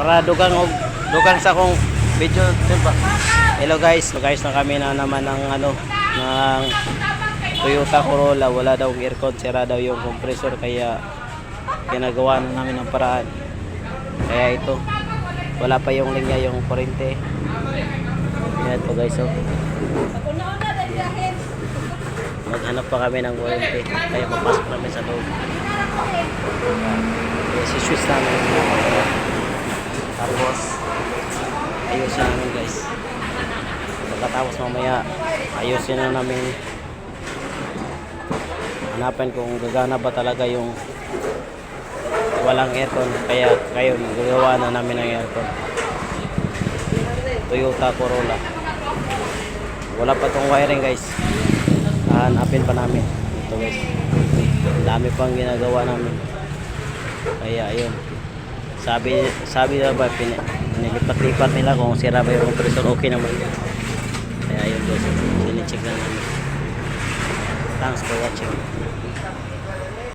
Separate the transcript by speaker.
Speaker 1: para dugang sa akong video, diba? Hello guys, so guys, na kami na naman ng ng Toyota Corolla. Wala daw aircon, sira daw yung compressor, kaya ginagawa na namin ng paraan. Kaya ito, wala pa yung linya, yung kurente. Yan po guys, so maghanap pa kami ng kurente, kaya papasok namin sa loob. Si switch namin, tapos ayusin namin guys. Pagkatapos mamaya ayusin na namin, hanapin kung gagana ba talaga yung walang aircon, kaya kayo gagawa na namin ng aircon. Toyota Corolla, wala pa tong wiring guys, hanapin pa namin ito guys. Dami pang ginagawa namin, kaya ayun, sabi na ba nilipat-lipat nila kung sira ba yung compressor, okay naman. Kaya ayun guys, sinicheck na namin. Thanks for watching.